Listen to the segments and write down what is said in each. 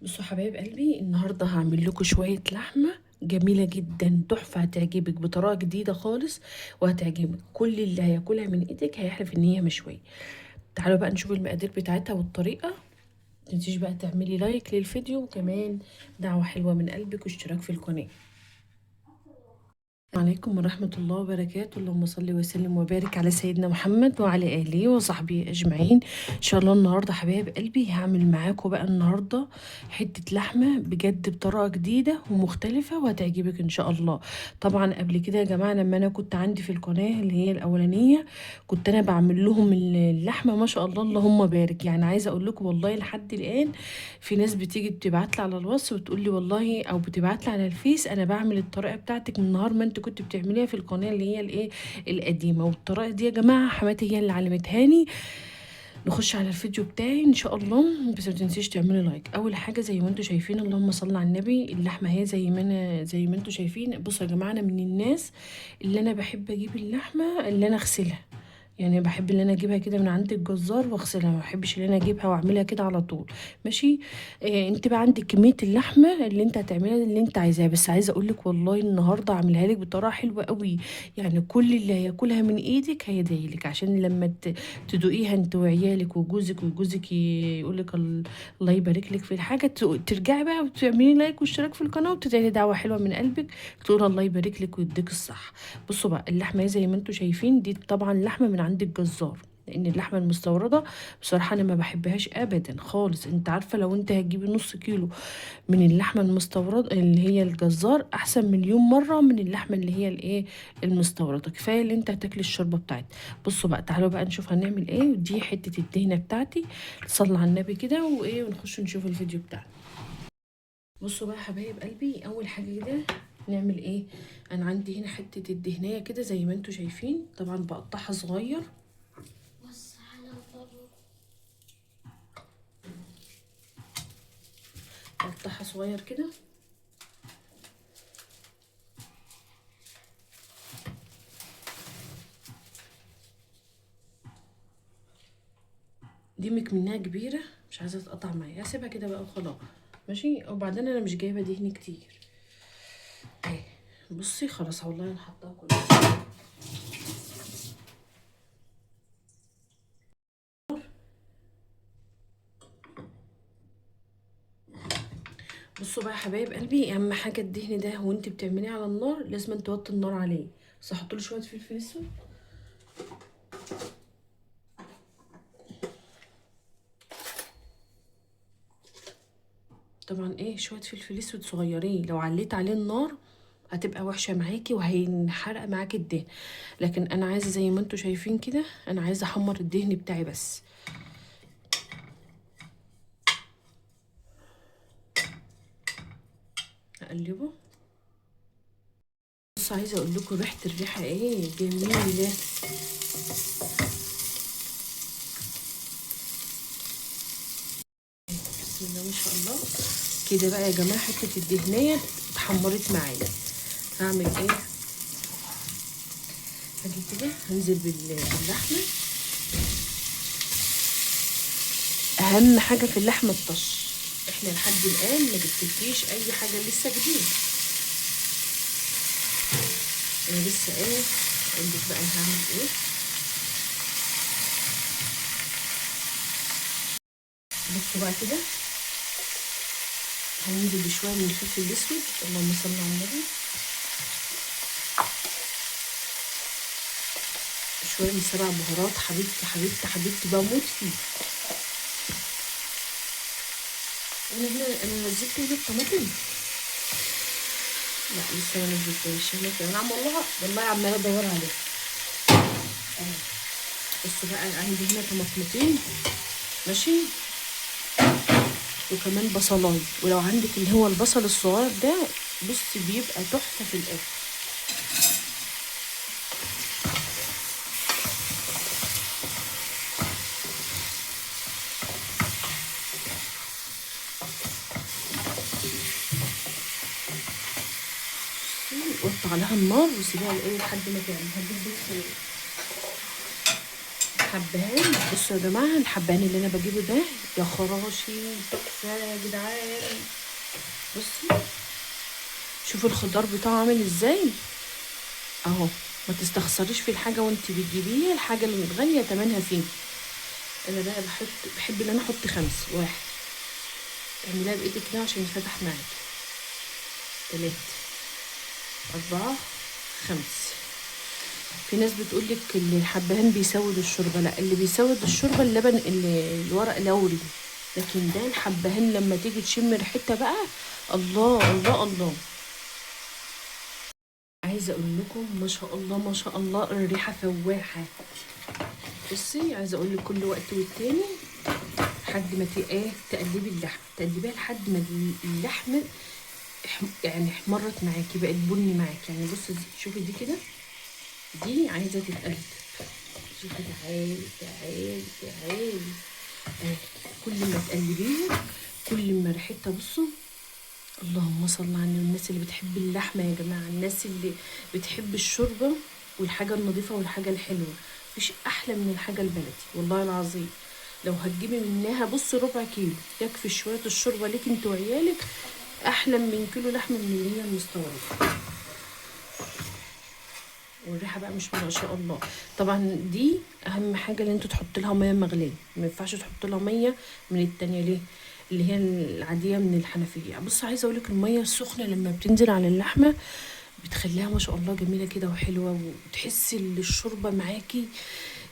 بصوا حبايب قلبي، النهارده هعمل لكم شويه لحمه جميله جدا تحفه، هتعجبك بطريقه جديده خالص وهتعجبك. كل اللي هياكلها من ايدك هيحلف ان هي مشويه. تعالوا بقى نشوف المقادير بتاعتها والطريقه. متنسيش بقى تعملي لايك للفيديو، وكمان دعوه حلوه من قلبك واشتراك في القناه. عليكم ورحمة الله وبركاته. اللهم صل وسلم وبارك على سيدنا محمد وعلى آله وصحبه أجمعين. إن شاء الله النهاردة حبايب قلبي هعمل معاكم بقى النهاردة حتة لحمة بجد بطريقة جديدة ومختلفة وهتعجبك إن شاء الله. طبعا قبل كده يا جماعة لما أنا كنت عندي في القناة اللي هي الأولانية كنت أنا بعمل لهم اللحمة ما شاء الله اللهم بارك. يعني عايزة أقول لكم والله لحد الآن في ناس بتيجي بتبعت لي على الواتس وتقول لي والله، او بتبعت لي على الفيس، انا بعمل الطريقه بتاعتك من نهار ما انت كنت بتعمليها في القناه اللي هي الايه القديمه. والطريقه دي يا جماعه حماتي هي اللي علمتهاني. نخش على الفيديو بتاعي ان شاء الله، بس ما تنسيش تعملي لايك. اول حاجه زي ما انتم شايفين، اللهم صل على النبي، اللحمه هي زي ما انتم شايفين. بصوا يا جماعه، انا من الناس اللي انا بحب اجيب اللحمه اللي انا اغسلها. يعني بحب ان انا اجيبها كده من عند الجزار واغسلها، ما بحبش ان انا اجيبها واعملها كده على طول. ماشي. انت بقى عندك كميه اللحمه اللي انت هتعملها اللي انت عايزاها، بس عايزه اقول لك والله النهارده عاملها لك بطريقه حلوه قوي. يعني كل اللي هياكلها من ايدك هيدعي لك، عشان لما تدوقيها انت وعيالك وجوزك يقول لك الله يبارك لك في الحاجه، ترجعي بقى وتعملي لايك واشتراك في القناه وتدعي لي دعوه حلوه من قلبك، تقول الله يبارك لك ويديك الصح. بصوا بقى اللحمه زي ما انتم شايفين دي طبعا لحمه من عند الجزار، لان اللحمه المستورده بصراحه انا ما بحبهاش ابدا خالص. انت عارفه لو انت هتجيبي نص كيلو من اللحمه المستورده اللي هي الجزار احسن مليون مره من اللحمه اللي هي الايه المستورده. كفايه اللي انت هتاكلي الشوربه بتاعتها. بصوا بقى تعالوا بقى نشوف هنعمل ايه. ودي حته الدهنه بتاعتي، صلى على النبي كده وايه ونخش نشوف الفيديو بتاعنا. بصوا بقى حبايب قلبي، اول حاجه كده نعمل ايه. انا عندي هنا حته الدهنيه كده زي ما انتم شايفين، طبعا بقطعها صغير. بقطعها صغير كده. ديمك منها كبيره مش عايزه تقطع معايا، هسيبها كده بقى وخلاص. ماشي. وبعدين انا مش جايبه دهن كتير اهي. بصي خلاص والله انا حطاها كلها. بصوا بقى يا حبايب قلبي، اهم حاجه الدهن ده وانت بتعمليه على النار لازم توطي النار عليه. بس احط له شويه فلفل اسود. طبعا ايه شويه فلفل اسود صغيرين، لو عليت عليه النار هتبقى وحشه معاكي وهينحرق معاكي الدهن. لكن انا عايزه زي ما انتم شايفين كده، انا عايزه احمر الدهن بتاعي بس. اقلبه. بص عايزه اقول لكم الريحه ايه جميله. بسم الله ما شاء الله. كده بقى يا جماعه حته الدهنيه اتحمرت معايا. هعمل ايه؟ هاجي كده هنزل باللحمه. اهم حاجه في اللحمه الطش. احنا لحد الان ما جبتلكيش اي حاجه لسه جديد. انا لسه ايه اقول لك بقى انا هعمل ايه. بصوا بقى كده هننزل بشويه من الفلفل الاسود، اللهم صل على النبي. شويه من سبع بهارات، حبيبتي حبيبتي حبيبتي بموت فيه. انا نزلت هنا الطماطم. لا لسه ما نزلتهاش. انا والله عماله ادور عليها اهي. بصوا بقى عندي هنا طماطمتين. ماشي. وكمان بصلايه، ولو عندك اللي هو البصل الصغير ده بصي بيبقى تحفه في الاكل. وطي عليها النار وسيبيها لايه لحد ما تعمل. هجيب بص حبهان. بصوا يا جماعه الحبهان اللي انا بجيبه ده يا خراشي تحفه يا جدعان. بصي شوفوا الخضار بتاعه عامل ازاي اهو. ما تستخسريش في الحاجه وانت بتجيبيها، الحاجه اللي غاليه تمنها فيه. انا بقى بحب ان انا احط 5. 1 تعمليها بايدك كده عشان يفتح معاكي. 3 4 5. في ناس بتقولك ان الحبهان بيسود الشوربه، لا اللي بيسود الشوربه اللبن اللي الورق لوري، لكن ده الحبهان لما تيجي تشم ريحتها بقى الله الله الله. عايزه اقول لكم ما شاء الله ما شاء الله الريحه فواحه. بصي عايزه اقول لك كل وقت والتاني لحد ما تقلبي اللحمه، تقلبيها لحد ما اللحمه يعني احمرت معاكي، بقت بني معاكي. يعني بصي شوفي دي كده، دي عايزه تتقلب. شوفي تعالي تعالي تعالي كل ما تقلبيها كل ما ريحتها بصوا. اللهم صل على النبي. الناس اللي بتحب اللحمه يا جماعه، الناس اللي بتحب الشوربه والحاجه النظيفه والحاجه الحلوه، مفيش احلى من الحاجه البلدي والله العظيم. لو هتجيبي منها بص ربع كيلو يكفي شويه الشوربه ليك انت وعيالك، احلى من كيلو لحمه من اللي هي المستورده. والريحه بقى مش ما شاء الله. طبعا دي اهم حاجه اللي انتوا تحطوا لها ميه مغليه، ما ينفعش تحطوا لها ميه من التانية. ليه؟ اللي هي العاديه من الحنفيه. بص عايزه اقول لك الميه السخنه لما بتنزل على اللحمه بتخليها ما شاء الله جميله كده وحلوه، وتحسي ان الشوربه معاكي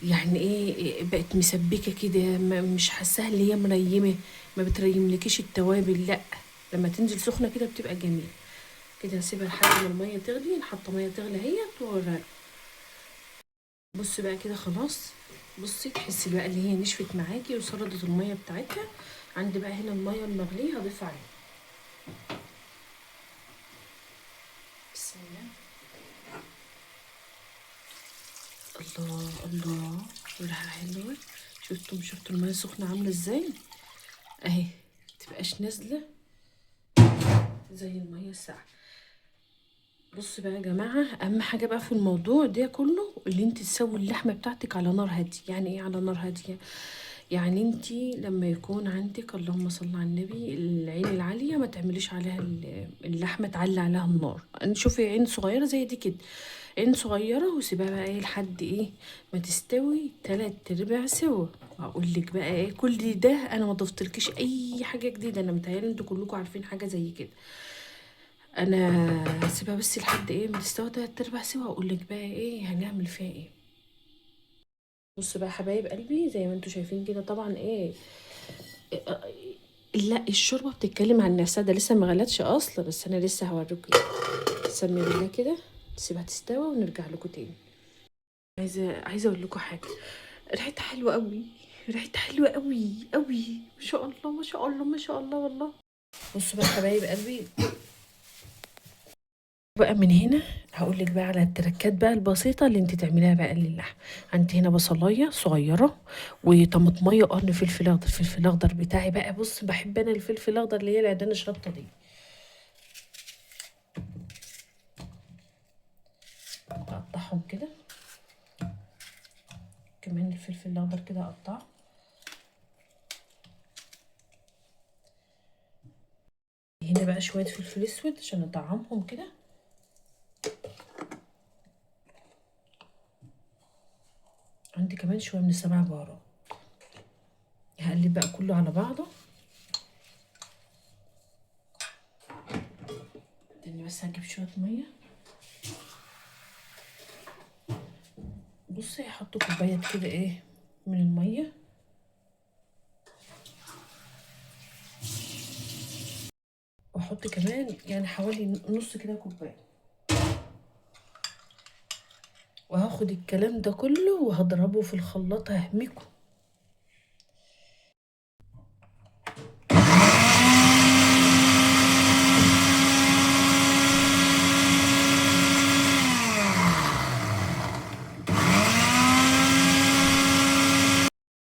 يعني ايه بقت مسبكه كده، مش حاساها اللي هي مريمه، ما بتريملكيش التوابل، لا لما تنزل سخنه كده بتبقى جميله. كده نسيبها لحد ما الميه تغلي، نحط ميه تغلي اهي ووريها. بصي بقى كده خلاص. بصي تحسي بقى اللي هي نشفت معاكي وسردت الميه بتاعتها. عندي بقى هنا الميه المغليه هضيف عليها. بسم الله. الله الله ريحه حلوه. شفتوا الميه سخنه عامله ازاي اهي، متبقاش نازله زي الميه الساقعه. بصوا بقى يا جماعه اهم حاجه بقى في الموضوع ده كله اللي انت تسوي اللحمه بتاعتك على نار هاديه. يعني ايه على نار هاديه؟ يعني انت لما يكون عندك اللهم صل على النبي العين العاليه ما تعمليش عليها اللحمه تعلي عليها النار. شوفي عين صغيره زي دي كده، عين صغيره وسيبها بقى ايه لحد ايه ما تستوي 3/4 سوا. واقول لك بقى ايه كل ده انا ما ضفتلكيش اي حاجه جديده، انا متهيألي انتوا كلكم عارفين حاجه زي كده. انا هسيبها بس لحد ايه ما تستوي 3/4 سوا، واقول لك بقى ايه هنعمل فيها ايه. بص بقى حبايب قلبي زي ما انتوا شايفين كده طبعا ايه. لا الشوربه بتتكلم عن نفسها، ده لسه ما غلتش اصلا، بس انا لسه هوريكم. سمي بالله كده نسيبها تستوى ونرجع لكم تاني. عايزه اقول لكم حاجه، ريحتها حلوه قوي، ريحتها حلوه قوي قوي ما شاء الله ما شاء الله ما شاء الله والله. بصوا بقى حبايب قلبي بقى من هنا هقول لك بقى على التركات بقى البسيطه اللي انت تعمليها بقى للحم. عندي هنا بصلايه صغيره وطماطميه وقرن فلفل اخضر. الفلفل الاخضر بتاعي بقى بص بحب انا الفلفل الاخضر اللي هي العيدان الشطه دي. اقطعهم كده. كمان الفلفل الاخضر كده اقطعه. هنا بقى شويه فلفل اسود عشان اطعمهم كده. عندي كمان شويه من السبع بهارات. هقلب بقى كله على بعضه. تاني بس هجيب شويه ميه. بصي هحط كوبايه كده ايه من الميه، واحط كمان يعني حوالي نص كده كوبايه، وهاخد الكلام ده كله وهضربه في الخلاط ههمكه.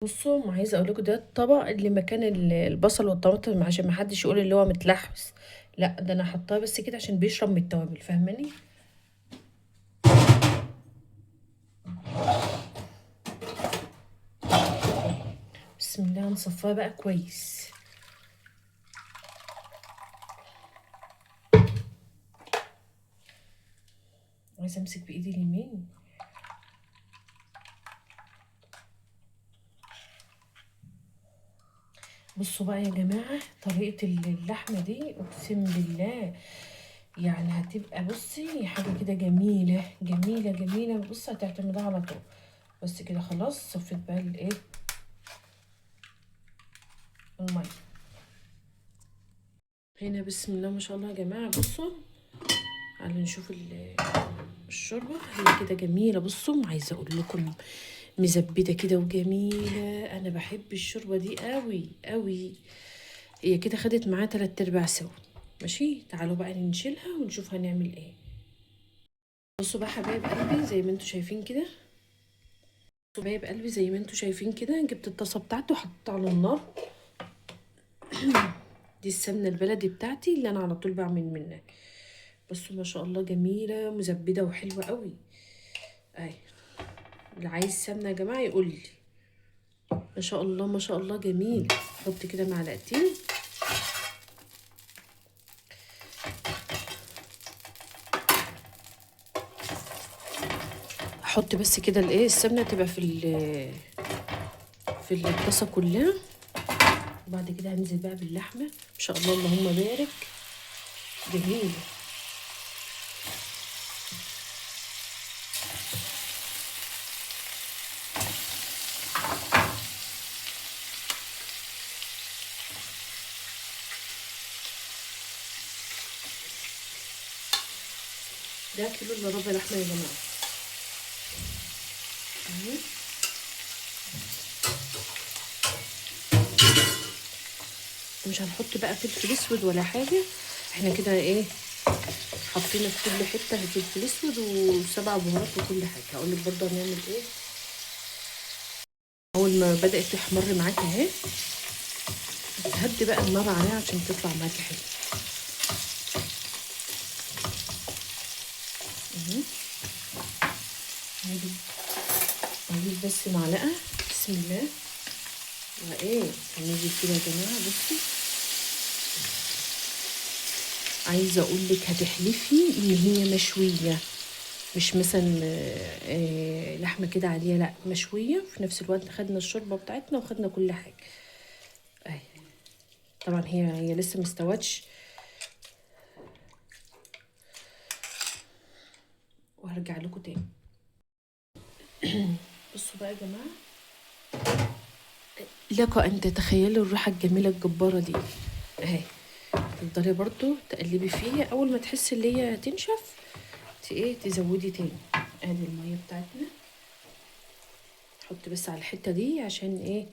بصوا ما عايزه اقول لكم ده الطبق اللي مكان البصل والطماطم عشان ما حدش يقول اللي هو متلحوس، لا ده انا حطاه بس كده عشان بيشرب من التوابل، فاهماني؟ بسم الله هنصفيها بقى كويس. عايزه امسك بايدي اليمين. بصوا بقى يا جماعه طريقه اللحمه دي اقسم بالله يعني هتبقى بصي حاجه كده جميله جميله جميله. بصي هتعتمدها على طول. بس كده خلاص صفيت بقى الايه الميه هنا. بسم الله ما شاء الله يا جماعه. بصوا تعالوا نشوف الشوربه هي كده جميله. بصوا عايزه اقول لكم مزبده كده وجميله. انا بحب الشوربه دي قوي قوي. هي كده خدت معاها 3/4 سوا. ماشي تعالوا بقى نشيلها ونشوف هنعمل ايه. بصوا بقى حبايب قلبي زي ما انتوا شايفين كده. بصوا حبايب قلبي زي ما انتوا شايفين كده جبت الطاسه بتاعتي وحطيتها على النار. دي السمنه البلدي بتاعتي اللي انا على طول بعمل منها. بصوا ما شاء الله جميله مزبده وحلوه قوي. اهي اللي عايز سمنه يا جماعه يقول لي. ما شاء الله ما شاء الله جميل. حط كده معلقتين. احط بس كده الايه السمنه تبقى في الطاسه كلها. وبعد كده هنزل بقى باللحمه. ما شاء الله اللهم بارك جميله. ده كيلو الا ربع لحمه يا جماعه. مش هنحط بقى فلفل اسود ولا حاجه. احنا كده ايه حطينا في كل حته فلفل اسود وسبع بهارات وكل حاجه. هقول لك برضه هنعمل ايه. اول ما بدات تحمر معاكي اهي هدي بقى النار عليها عشان تطلع معاكي حلو. هجيب بس معلقه. بسم الله. وايه هنيجي كده يا جماعه. بصي عايزه اقول لك هتحلفي ان هي مشويه مش مثلا لحمه كده عاديه. لا مشويه في نفس الوقت. خدنا الشوربه بتاعتنا وخدنا كل حاجه. اهي طبعا هي لسه مستوتش. وهرجع لكم تاني. بصوا بقى يا جماعه لك ان تتخيلوا الريحه الجميله الجباره دي. اهي تفضلي برضو تقلبي فيها. اول ما تحسي ان هي هتنشف ايه تزودي تاني. ادي الميه بتاعتنا. حطي بس على الحته دي عشان ايه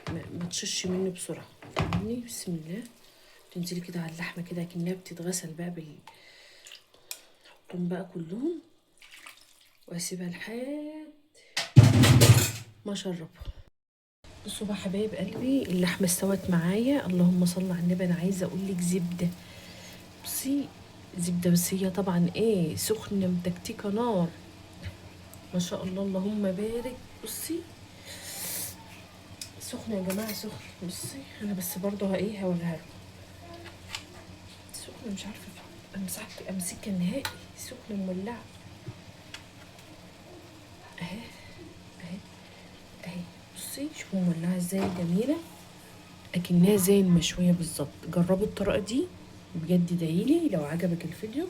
ما تشش مني بسرعه. فاهمني. بسم الله. تنزلي كده على اللحمه كده كأنها بتتغسل بقى حطهم بقى كلهم واسيبها لحد ما اشربها. بصوا بقى حبايب قلبي اللحمه استوت معايا. اللهم صل على النبي. انا عايزه اقول لك زبده. بصي زبده بس هي طبعا ايه سخنه متكتكه نار. ما شاء الله اللهم بارك. بصي سخنه يا جماعه سخنه. بصي انا بس برضه ايه هوريها لكم. سخنه مش عارفه امسكها نهائي. سخنه مولعه. اهي اهي اهي. بصي شوفوا مولعه ازاي جميله اكنها زي المشويه بالظبط. جربوا الطريقه دي بجد. ادعيلي لو عجبك الفيديو.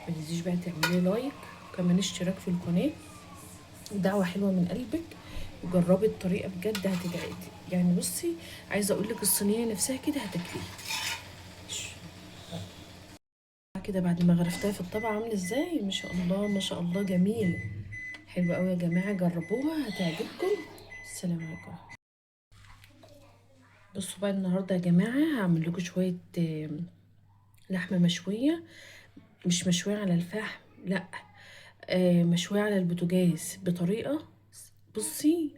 ما تنسيش بقى تعملي لايك وكمان اشتراك في القناه ودعوه حلوه من قلبك. وجربي الطريقه بجد هتدعي. يعني بصي عايزه اقول لك الصينيه نفسها كده هتاكليها كده بعد ما غرفتها في الطبق. عامله ازاي ما شاء الله ما شاء الله جميل. حلوه قوي يا جماعه. جربوها هتعجبكم. السلام عليكم. بصوا بقى النهارده يا جماعه هعمل لكم شويه لحمه مشويه. مش مشويه على الفحم لا. مشويه على البوتاجاز بطريقه. بصي